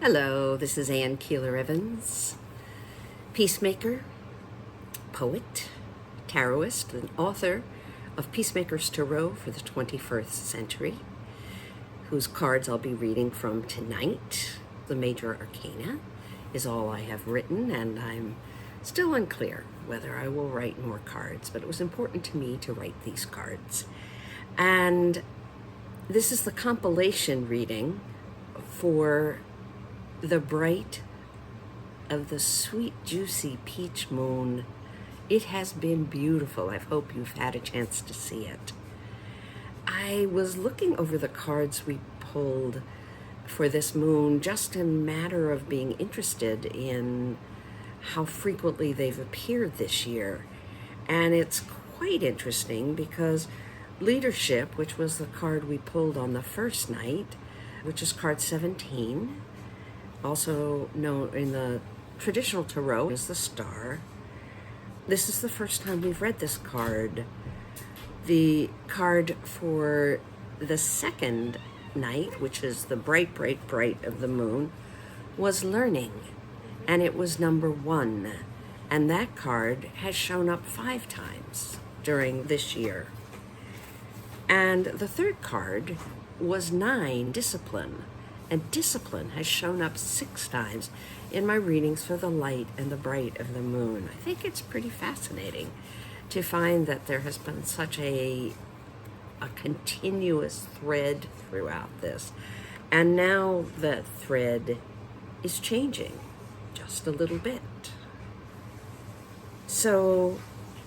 Hello, this is Ann Keeler-Evans, peacemaker, poet, tarotist, and author of Peacemaker's Tarot for the 21st Century, whose cards I'll be reading from tonight. The Major Arcana is all I have written, and I'm still unclear whether I will write more cards, but it was important to me to write these cards. And this is the compilation reading for the bright of the sweet, juicy peach moon. It has been beautiful. I hope you've had a chance to see it. I was looking over the cards we pulled for this moon, just a matter of being interested in how frequently they've appeared this year. And it's quite interesting because leadership, which was the card we pulled on the first night, which is card 17, also known in the traditional tarot as the star. This is the first time we've read this card. The card for the second night, which is the bright, bright, bright of the moon, was learning, and it was number 1. And that card has shown up 5 times during this year. And the third card was 9, discipline. And discipline has shown up 6 times in my readings for the light and the bright of the moon. I think it's pretty fascinating to find that there has been such a continuous thread throughout this. And now the thread is changing just a little bit. So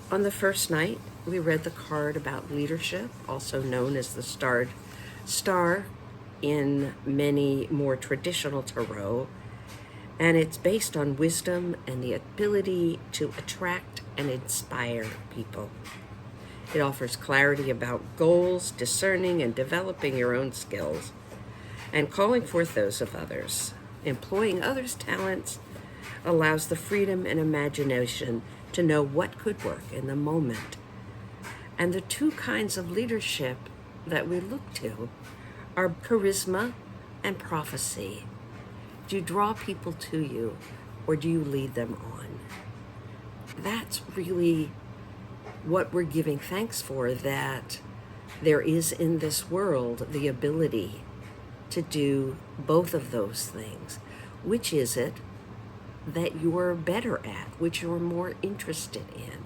on the first night, we read the card about leadership, also known as the star in many more traditional tarot, and it's based on wisdom and the ability to attract and inspire people. It offers clarity about goals, discerning and developing your own skills, and calling forth those of others. Employing others' talents allows the freedom and imagination to know what could work in the moment. And the 2 kinds of leadership that we look to are charisma and prophecy. Do you draw people to you, or do you lead them on? That's really what we're giving thanks for, that there is in this world the ability to do both of those things. Which is it that you're better at, which you're more interested in,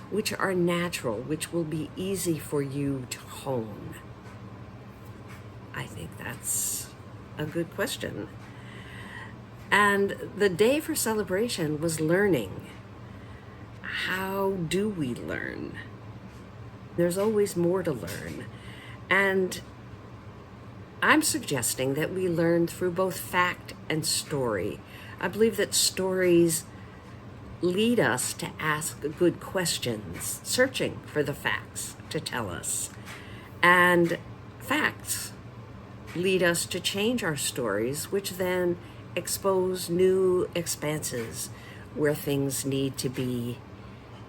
which are natural, which will be easy for you to hone? I think that's a good question. And the day for celebration was learning. How do we learn? There's always more to learn. And I'm suggesting that we learn through both fact and story. I believe that stories lead us to ask good questions, searching for the facts to tell us. And facts lead us to change our stories, which then expose new expanses where things need to be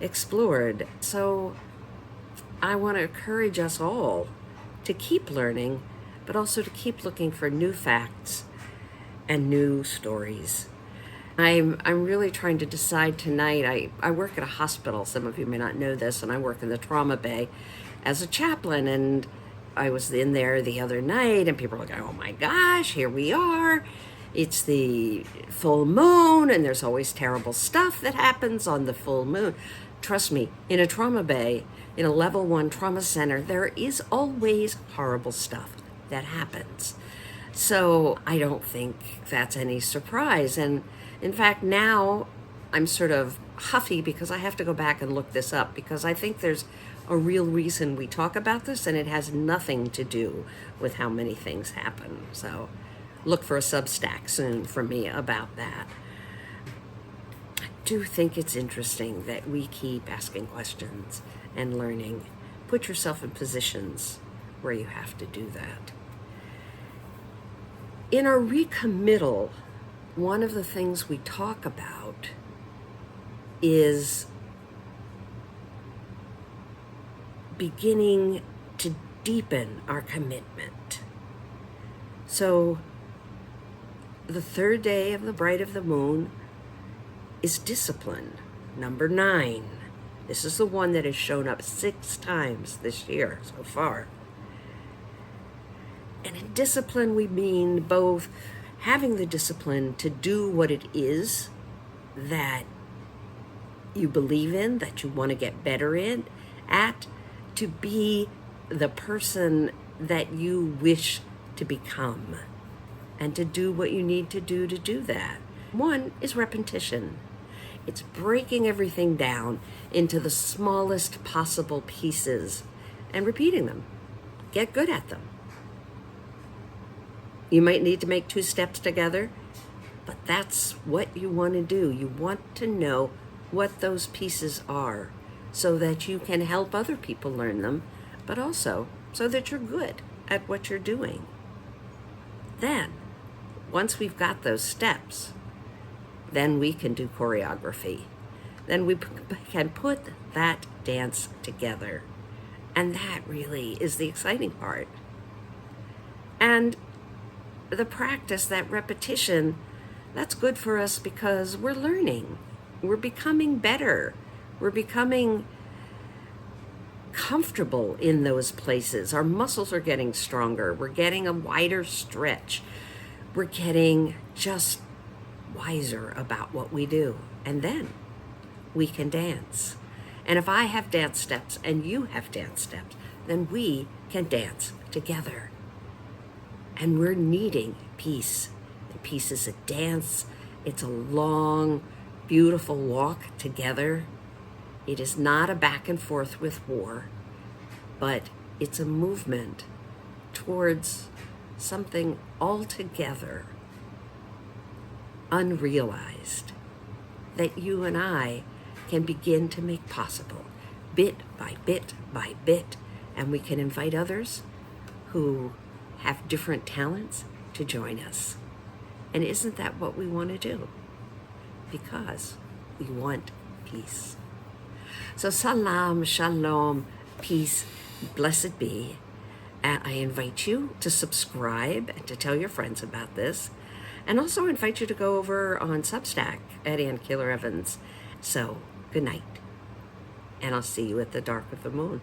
explored. So I want to encourage us all to keep learning, but also to keep looking for new facts and new stories. I'm really trying to decide tonight. I work at a hospital. Some of you may not know this, and I work in the trauma bay as a chaplain, and I was in there the other night, and people were like, oh my gosh, here we are. It's the full moon, and there's always terrible stuff that happens on the full moon. Trust me, in a trauma bay, in a level 1 trauma center, there is always horrible stuff that happens. So I don't think that's any surprise. And in fact, now I'm sort of huffy because I have to go back and look this up, because I think there's a real reason we talk about this, and it has nothing to do with how many things happen. So look for a Substack soon from me about that. I do think it's interesting that we keep asking questions and learning. Put yourself in positions where you have to do that. In our recommittal, one of the things we talk about is beginning to deepen our commitment. So the third day of the bright of the moon is discipline. Number 9. This is the one that has shown up 6 times this year so far. And in discipline, we mean both having the discipline to do what it is that you believe in, that you want to get better at, to be the person that you wish to become, and to do what you need to do that. One is repetition. It's breaking everything down into the smallest possible pieces and repeating them. Get good at them. You might need to make 2 steps together, but that's what you want to do. You want to know what those pieces are so that you can help other people learn them, but also so that you're good at what you're doing. Then, once we've got those steps, then we can do choreography. Then we can put that dance together. And that really is the exciting part. And the practice, that repetition, that's good for us because we're learning. We're becoming better. We're becoming comfortable in those places. Our muscles are getting stronger. We're getting a wider stretch. We're getting just wiser about what we do. And then we can dance. And if I have dance steps and you have dance steps, then we can dance together. And we're needing peace. And peace is a dance. It's a long, beautiful walk together. It is not a back and forth with war, but it's a movement towards something altogether unrealized that you and I can begin to make possible bit by bit by bit, and we can invite others who have different talents to join us. And isn't that what we want to do? Because we want peace. So Salaam, Shalom, peace, blessed be. And I invite you to subscribe and to tell your friends about this. And also invite you to go over on Substack at Ann Keeler Evans. So, good night. And I'll see you at the dark of the moon.